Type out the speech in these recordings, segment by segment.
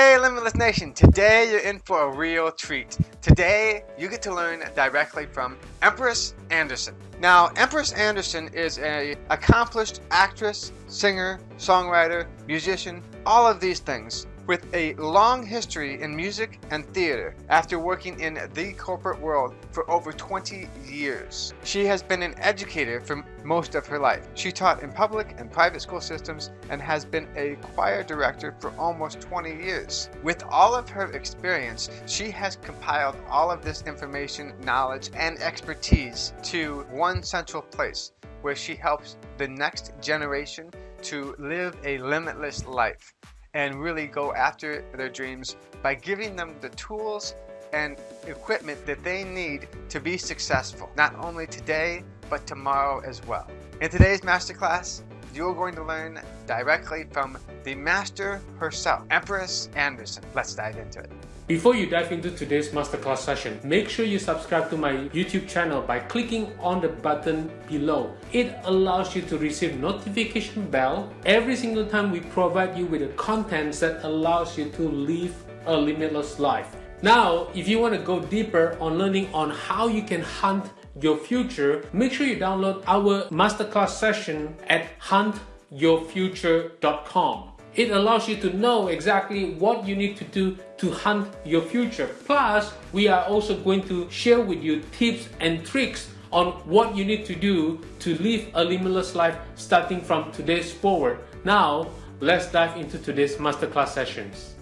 Hey Limitless Nation, today you're in for a real treat. Today you get to learn directly from Empress Anderson. Now, Empress Anderson is an accomplished actress, singer, songwriter, musician, all of these things, with a long history in music and theater after working in the corporate world for over 20 years. She has been an educator for most of her life. She taught in public and private school systems and has been a choir director for almost 20 years. With all of her experience, she has compiled all of this information, knowledge, and expertise to one central place where she helps the next generation to live a limitless life and really go after their dreams by giving them the tools and equipment that they need to be successful, not only today, but tomorrow as well. In today's masterclass, you're going to learn directly from the master herself, Empress Anderson. Let's dive into it. Before you dive into today's masterclass session, make sure you subscribe to my YouTube channel by clicking on the button below. It allows you to receive notification bell every single time we provide you with the contents that allows you to live a limitless life. Now, if you want to go deeper on learning on how you can hunt your future, make sure you download our masterclass session at huntyourfuture.com. It allows you to know exactly what you need to do to hunt your future. Plus, we are also going to share with you tips and tricks on what you need to do to live a limitless life starting from today's forward. Now, let's dive into today's masterclass sessions.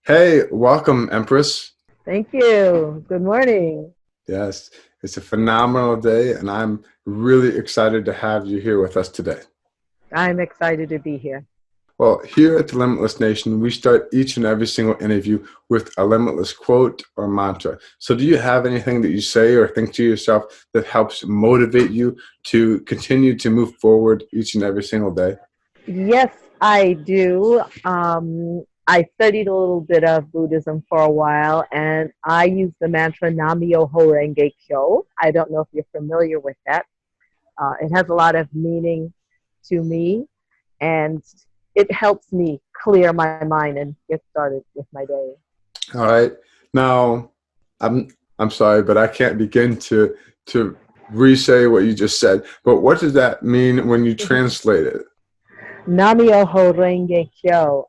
Hey, welcome, Empress. Thank you. Good morning. Yes, it's a phenomenal day, and I'm really excited to have you here with us today. I'm excited to be here. Well, here at the Limitless Nation, we start each and every single interview with a limitless quote or mantra. So do you have anything that you say or think to yourself that helps motivate you to continue to move forward each and every single day? Yes, I do. I studied a little bit of Buddhism for a while, and I use the mantra Nam-myoho Renge Kyo. I don't know if you're familiar with that. It has a lot of meaning to me, and it helps me clear my mind and get started with my day. All right. Now, I'm sorry, but I can't begin to re-say what you just said. But what does that mean when you translate it? Nam-myoho Renge Kyo.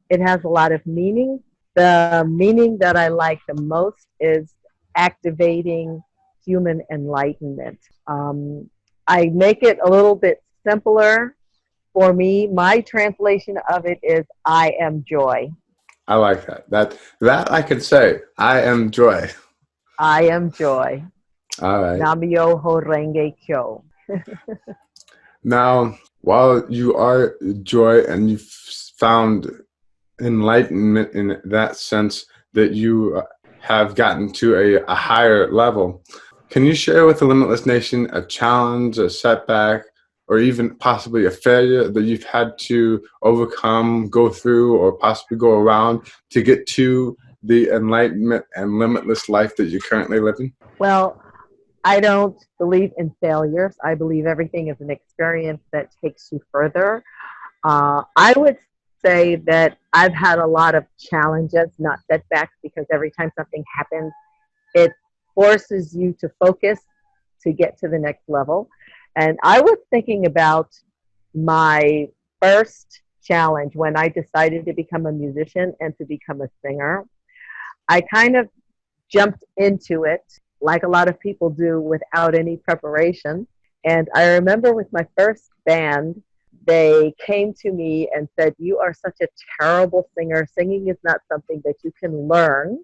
It has a lot of meaning. The meaning that I like the most is activating human enlightenment. I make it a little bit simpler. For me, my translation of it is I am joy. I like that. That I could say. I am joy. I am joy. All right. Nam-myoho Renge Kyo. Now, while you are joy and you've found enlightenment in that sense that you have gotten to a higher level, can you share with the Limitless Nation a challenge, a setback, or even possibly a failure that you've had to overcome, go through, or possibly go around to get to the enlightenment and limitless life that you're currently living? Well, I don't believe in failures. I believe everything is an experience that takes you further. I would say that I've had a lot of challenges, not setbacks, because every time something happens, it forces you to focus to get to the next level. And I was thinking about my first challenge when I decided to become a musician and to become a singer. I kind of jumped into it like a lot of people do without any preparation. And I remember with my first band, they came to me and said, "You are such a terrible singer. Singing is not something that you can learn.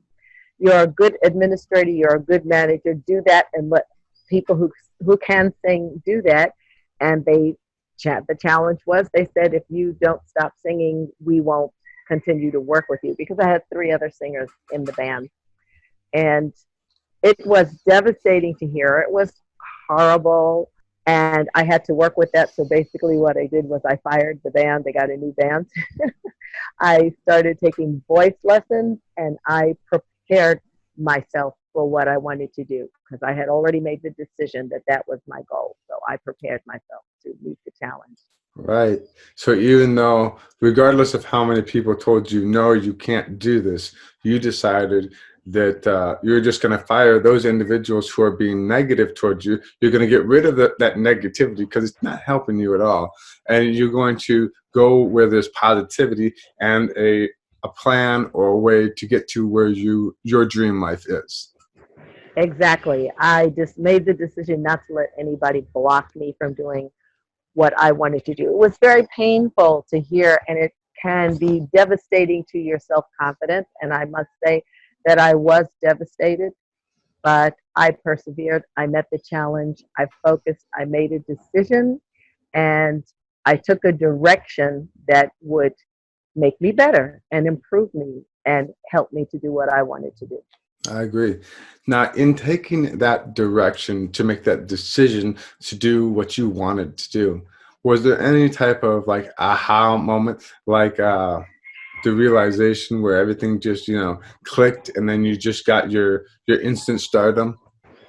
You're a good administrator. You're a good manager. Do that and let people who can sing do that." And the challenge was, they said, "If you don't stop singing, we won't continue to work with you," because I had 3 other singers in the band. And it was devastating to hear. It was horrible. And I had to work with that. So basically what I did was I fired the band. They got a new band. I started taking voice lessons, and I prepared myself for what I wanted to do, because I had already made the decision that that was my goal. So I prepared myself to meet the challenge. Right. So even though, regardless of how many people told you, no, you can't do this, you decided that you're just going to fire those individuals who are being negative towards you. You're going to get rid of that negativity because it's not helping you at all. And you're going to go where there's positivity and a plan or a way to get to where your dream life is. Exactly. I just made the decision not to let anybody block me from doing what I wanted to do. It was very painful to hear, and it can be devastating to your self confidence. And I must say that I was devastated, but I persevered. I met the challenge. I focused. I made a decision, and I took a direction that would make me better and improve me and help me to do what I wanted to do. I agree. Now, in taking that direction to make that decision to do what you wanted to do, was there any type of like aha moment, like the realization where everything just clicked, and then you just got your instant stardom?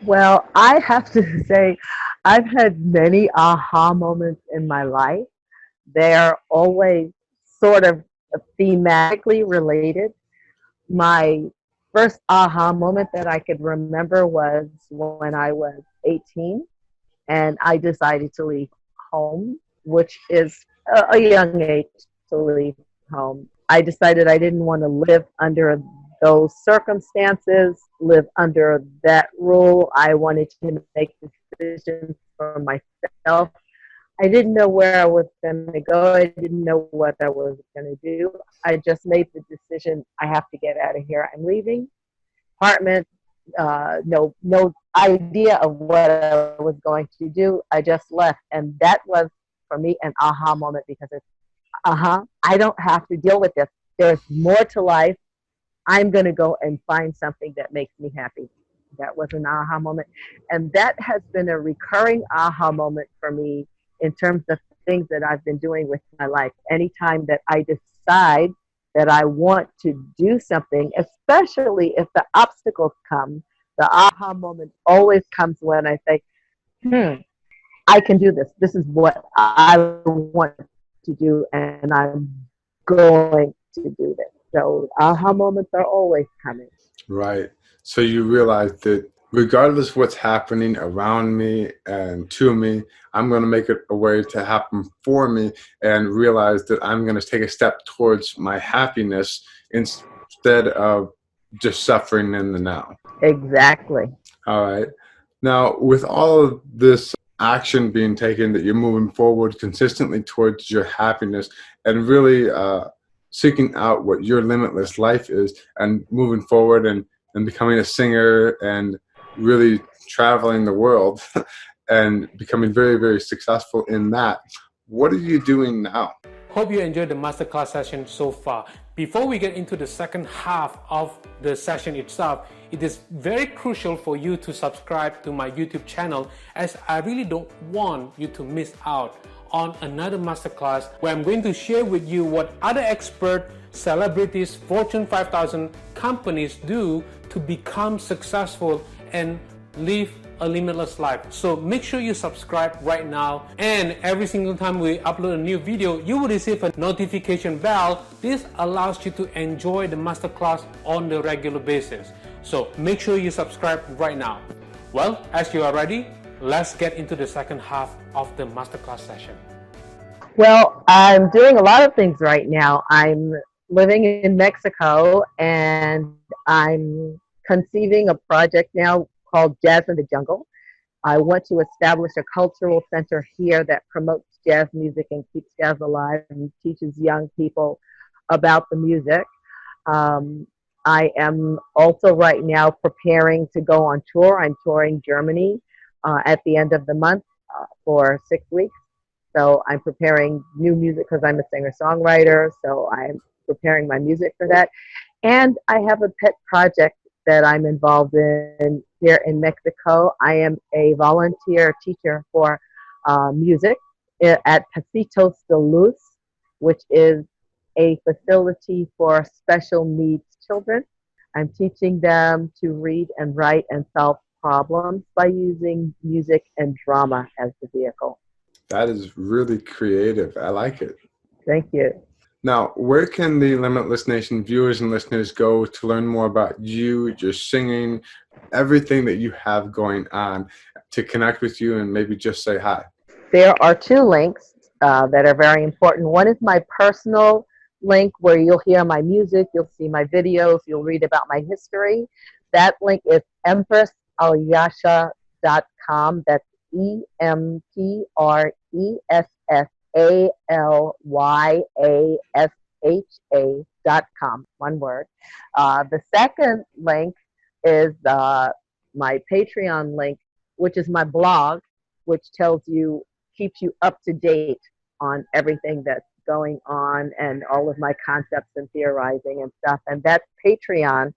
Well, I have to say, I've had many aha moments in my life. They're always sort of thematically related. My first aha moment that I could remember was when I was 18 and I decided to leave home, which is a young age to leave home. I decided I didn't want to live under those circumstances, live under that rule. I wanted to make decisions for myself. I didn't know where I was going to go. I didn't know what I was going to do. I just made the decision, I have to get out of here. I'm leaving. Apartment, no idea of what I was going to do. I just left. And that was, for me, an aha moment because it's, I don't have to deal with this. There's more to life. I'm going to go and find something that makes me happy. That was an aha moment. And that has been a recurring aha moment for me in terms of things that I've been doing with my life. Anytime that I decide that I want to do something, especially if the obstacles come, the aha moment always comes when I say, I can do this. This is what I want to do, and I'm going to do this. So aha moments are always coming. Right. So you realize that regardless what's happening around me and to me, I'm going to make it a way to happen for me, and realize that I'm going to take a step towards my happiness instead of just suffering in the now. Exactly. All right. Now, with all of this action being taken, that you're moving forward consistently towards your happiness and really seeking out what your limitless life is, and moving forward and becoming a singer and really traveling the world and becoming very, very successful in that. What are you doing now? Hope you enjoyed the masterclass session so far. Before we get into the second half of the session itself, it is very crucial for you to subscribe to my YouTube channel, as I really don't want you to miss out on another masterclass where I'm going to share with you what other expert celebrities, Fortune 5000 companies do to become successful and live a limitless life. So make sure you subscribe right now, and every single time we upload a new video, you will receive a notification bell. This allows you to enjoy the masterclass on the regular basis. So make sure you subscribe right now. Well, as you are ready, let's get into the second half of the masterclass session. Well, I'm doing a lot of things right now. I'm living in Mexico, and I'm conceiving a project now called Jazz in the Jungle. I want to establish a cultural center here that promotes jazz music and keeps jazz alive and teaches young people about the music. I am also right now preparing to go on tour. I'm touring Germany at the end of the month for 6 weeks. So I'm preparing new music because I'm a singer-songwriter. So I'm preparing my music for that. And I have a pet project that I'm involved in here in Mexico. I am a volunteer teacher for music at Pasitos de Luz, which is a facility for special needs children. I'm teaching them to read and write and solve problems by using music and drama as the vehicle. That is really creative. I like it. Thank you. Now, where can the Limitless Nation viewers and listeners go to learn more about you, your singing, everything that you have going on, to connect with you and maybe just say hi? There are two links that are very important. One is my personal link where you'll hear my music, you'll see my videos, you'll read about my history. That link is empressalyasha.com. That's EmpressAlyasha.com. One word. The second link is my Patreon link, which is my blog, which tells you, keeps you up to date on everything that's going on and all of my concepts and theorizing and stuff. And that's Patreon,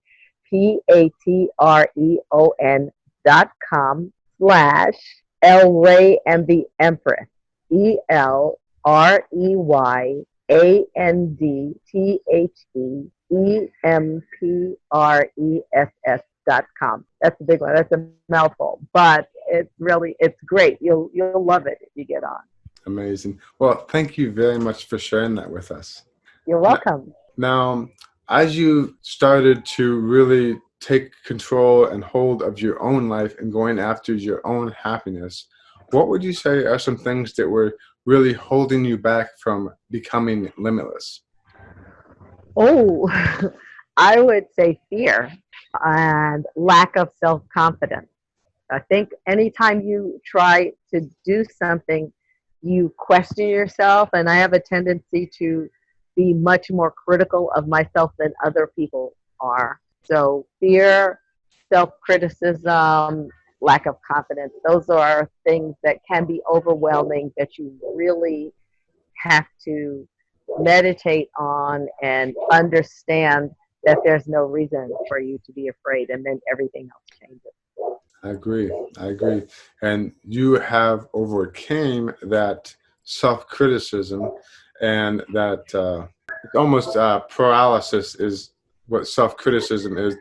patreon.com/Elray and the Empress, ELREYandtheEmpress.com. That's a big one. That's a mouthful, but it's great. You'll love it if you get on. Amazing. Well, thank you very much for sharing that with us. You're welcome. Now, as you started to really take control and hold of your own life and going after your own happiness, what would you say are some things that were really holding you back from becoming limitless? Oh, I would say fear and lack of self-confidence. I think anytime you try to do something, you question yourself, and I have a tendency to be much more critical of myself than other people are. So fear, self-criticism, lack of confidence, those are things that can be overwhelming that you really have to meditate on and understand that there's no reason for you to be afraid, and then everything else changes. I agree. I agree. And you have overcame that self-criticism, and that almost paralysis is what self-criticism is,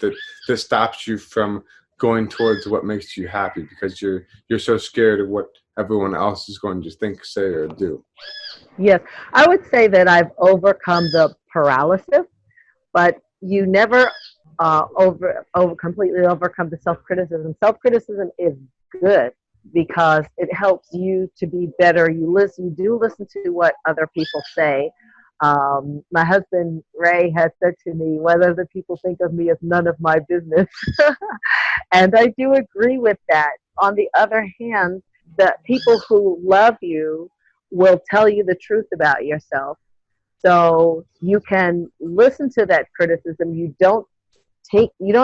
that stops you from going towards what makes you happy, because you're so scared of what everyone else is going to think, say, or do. Yes, I would say that I've overcome the paralysis, but you never over completely overcome the self-criticism. Self-criticism is good because it helps you to be better. You do listen to what other people say. My husband Ray has said to me, whether the people think of me is none of my business. And I do agree with that. On the other hand, the people who love you will tell you the truth about yourself. So you can listen to that criticism. You don't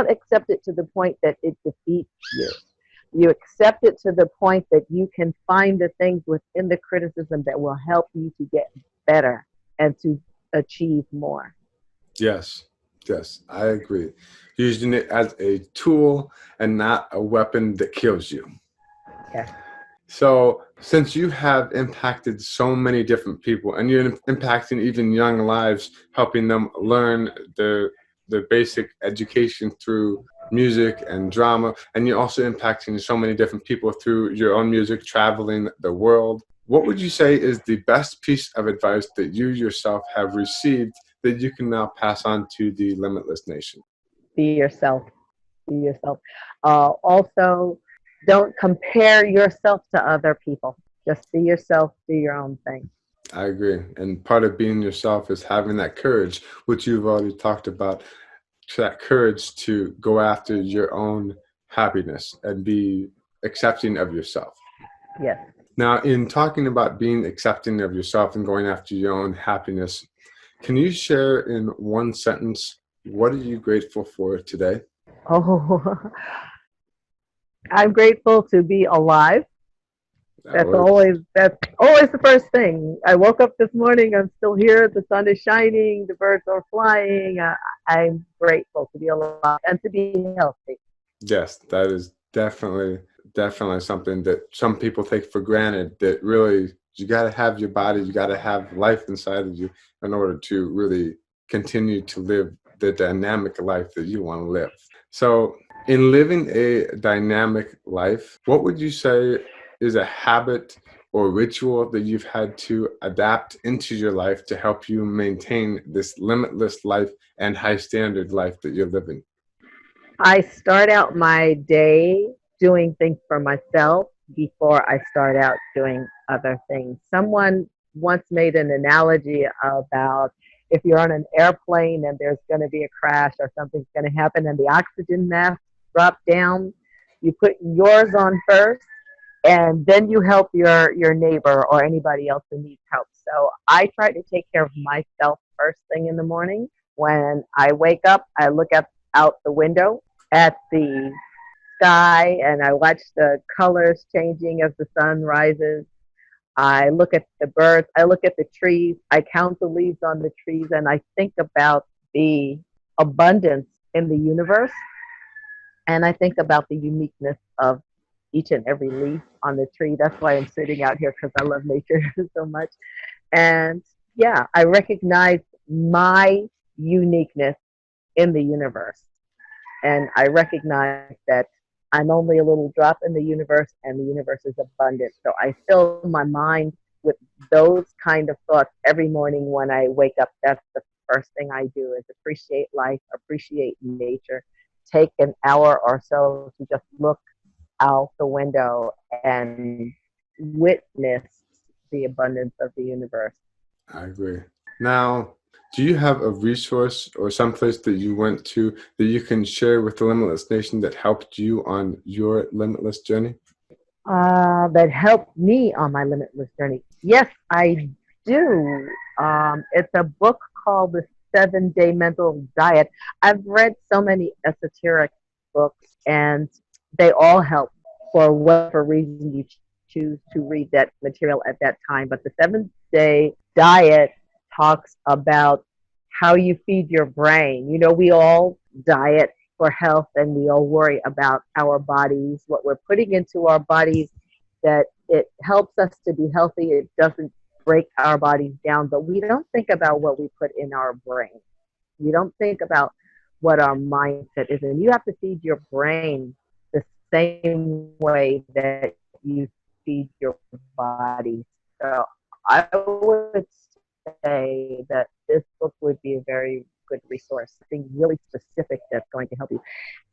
accept it to the point that it defeats you. You accept it to the point that you can find the things within the criticism that will help you to get better and to achieve more. Yes, yes, I agree. Using it as a tool and not a weapon that kills you. Yes. So, since you have impacted so many different people, and you're impacting even young lives, helping them learn the basic education through music and drama, and you're also impacting so many different people through your own music, traveling the world, what would you say is the best piece of advice that you yourself have received that you can now pass on to the Limitless Nation? Be yourself. Be yourself. Also, don't compare yourself to other people. Just be yourself. Do your own thing. I agree. And part of being yourself is having that courage, which you've already talked about, that courage to go after your own happiness and be accepting of yourself. Yes. Now, in talking about being accepting of yourself and going after your own happiness, can you share in one sentence, what are you grateful for today? Oh, I'm grateful to be alive. That's always the first thing. I woke up this morning, I'm still here, the sun is shining, the birds are flying. I'm grateful to be alive and to be healthy. Yes, that is definitely something that some people take for granted, that really you got to have your body, you got to have life inside of you in order to really continue to live the dynamic life that you want to live. So in living a dynamic life, what would you say is a habit or ritual that you've had to adapt into your life to help you maintain this limitless life and high standard life that you're living? I start out my day doing things for myself before I start out doing other things. Someone once made an analogy about if you're on an airplane and there's going to be a crash or something's going to happen and the oxygen mask drop down, you put yours on first and then you help your neighbor or anybody else who needs help. So I try to take care of myself first thing in the morning. When I wake up, I look up out the window at the sky and I watch the colors changing as the sun rises. I look at the birds, I look at the trees, I count the leaves on the trees, and I think about the abundance in the universe. And I think about the uniqueness of each and every leaf on the tree. That's why I'm sitting out here because I love nature so much. And yeah, I recognize my uniqueness in the universe. And I recognize that I'm only a little drop in the universe and the universe is abundant. So I fill my mind with those kind of thoughts every morning when I wake up. That's the first thing I do is appreciate life, appreciate nature, take an hour or so to just look out the window and witness the abundance of the universe. I agree. Now, do you have a resource or someplace that you went to that you can share with the Limitless Nation that helped you on your limitless journey? That helped me on my limitless journey. Yes, I do. It's a book called The 7-Day Mental Diet. I've read so many esoteric books, and they all help for whatever reason you choose to read that material at that time. But the 7-Day Diet talks about how you feed your brain. You know, we all diet for health and we all worry about our bodies, what we're putting into our bodies, that it helps us to be healthy. It doesn't break our bodies down, but we don't think about what we put in our brain. We don't think about what our mindset is. And you have to feed your brain the same way that you feed your body. So I would say that this book would be a very good resource, something really specific that's going to help you.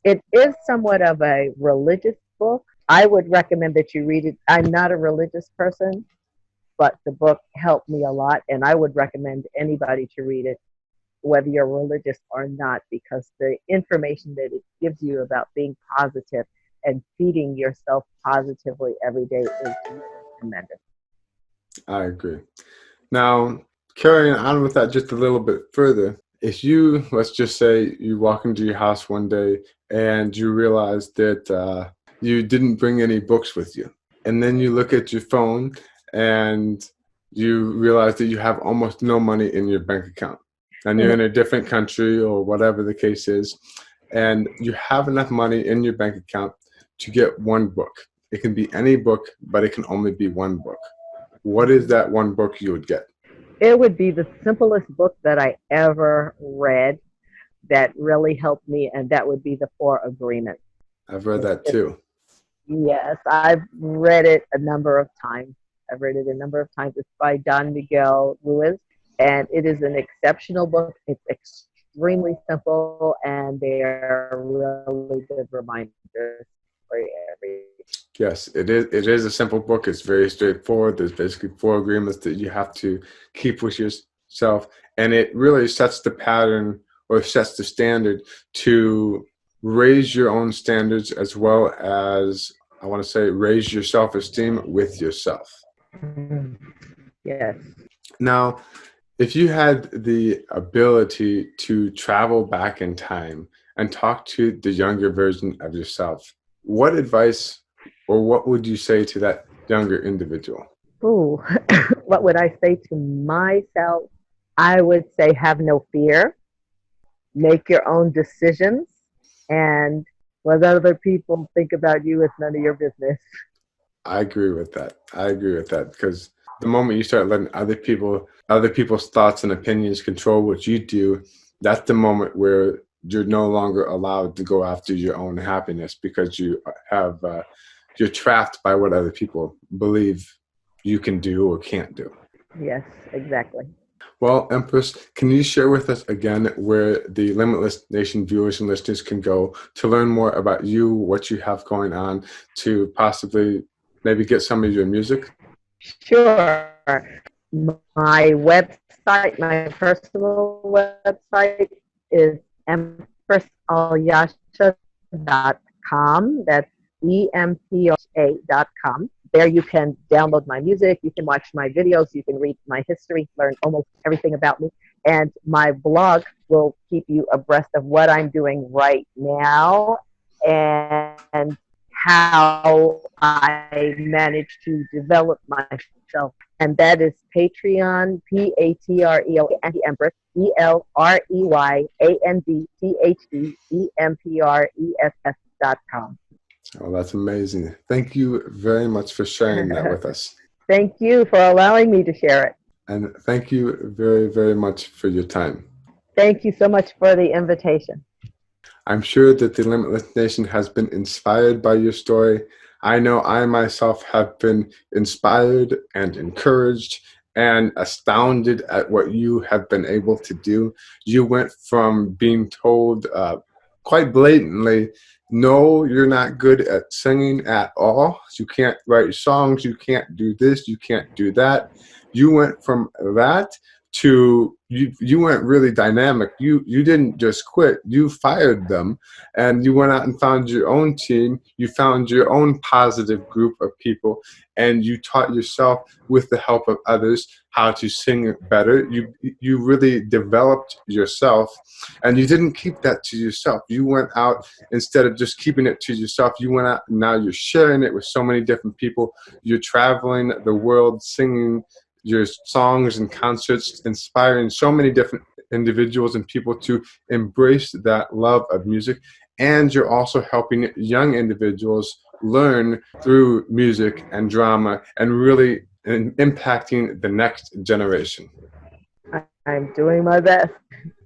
It is somewhat of a religious book. I would recommend that you read it. I'm not a religious person, but the book helped me a lot, and I would recommend anybody to read it, whether you're religious or not, because the information that it gives you about being positive and feeding yourself positively every day is really tremendous. I agree. Now, carrying on with that just a little bit further, if you, let's just say you walk into your house one day and you realize that you didn't bring any books with you, and then you look at your phone and you realize that you have almost no money in your bank account, and you're in a different country or whatever the case is, and you have enough money in your bank account to get one book. It can be any book, but it can only be one book. What is that one book you would get? It would be the simplest book that I ever read that really helped me, and that would be The 4 Agreements. I've read that too. Yes, I've read it a number of times. I've read it a number of times. It's by Don Miguel Ruiz, and it is an exceptional book. It's extremely simple, and they are really good reminders for every. Yes, it is. It is a simple book. It's very straightforward. There's basically 4 agreements that you have to keep with yourself, and it really sets the pattern or sets the standard to raise your own standards, as well as, I want to say, raise your self-esteem with yourself. Yes. Now, if you had the ability to travel back in time and talk to the younger version of yourself, what advice or what would you say to that younger individual? Ooh, what would I say to myself? I would say have no fear, make your own decisions, and what other people think about you is none of your business. I agree with that. I agree with that, because the moment you start letting other people's thoughts and opinions control what you do, that's the moment where you're no longer allowed to go after your own happiness, because you're trapped by what other people believe you can do or can't do. Yes, exactly. Well, Empress, can you share with us again where the Limitless Nation viewers and listeners can go to learn more about you, what you have going on, to possibly maybe get some of your music? Sure. My website, my personal website is empressalyasha.com. That's EMPRA.com. There you can download my music, you can watch my videos, you can read my history, learn almost everything about me. And my blog will keep you abreast of what I'm doing right now and how I managed to develop myself. And that is Patreon, Patreo, and the Empress, ELREYANDTHEEMPRESS.com. Oh, that's amazing. Thank you very much for sharing that with us. Thank you for allowing me to share it. And thank you very, very much for your time. Thank you so much for the invitation. I'm sure that the Limitless Nation has been inspired by your story. I know I myself have been inspired and encouraged and astounded at what you have been able to do. You went from being told quite blatantly, no, you're not good at singing at all. You can't write songs. You can't do this. You can't do that. You went from that to you went really dynamic. You didn't just quit. You fired them, and you went out and found your own team. You found your own positive group of people, and you taught yourself with the help of others how to sing better. You really developed yourself, and you didn't keep that to yourself. You went out, instead of just keeping it to yourself, you went out and now you're sharing it with so many different people. You're traveling the world singing your songs and concerts, inspiring so many different individuals and people to embrace that love of music. And you're also helping young individuals learn through music and drama and really impacting the next generation. I'm doing my best.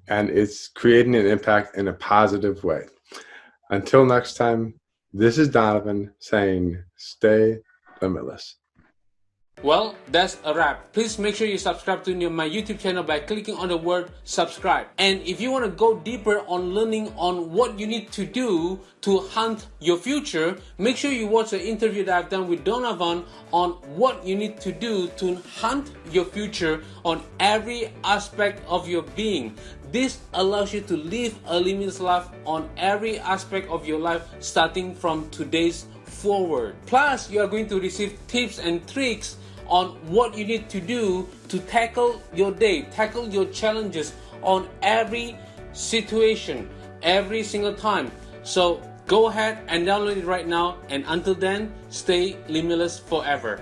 And it's creating an impact in a positive way. Until next time, this is Donovan saying, stay limitless. Well, that's a wrap. Please make sure you subscribe to my YouTube channel by clicking on the word subscribe. And if you want to go deeper on learning on what you need to do to hunt your future, make sure you watch the interview that I've done with Donovan on what you need to do to hunt your future on every aspect of your being. This allows you to live a limitless life on every aspect of your life starting from today's forward. Plus, you are going to receive tips and tricks on what you need to do to tackle your day, tackle your challenges on every situation, every single time. So go ahead and download it right now, and until then, stay limitless forever.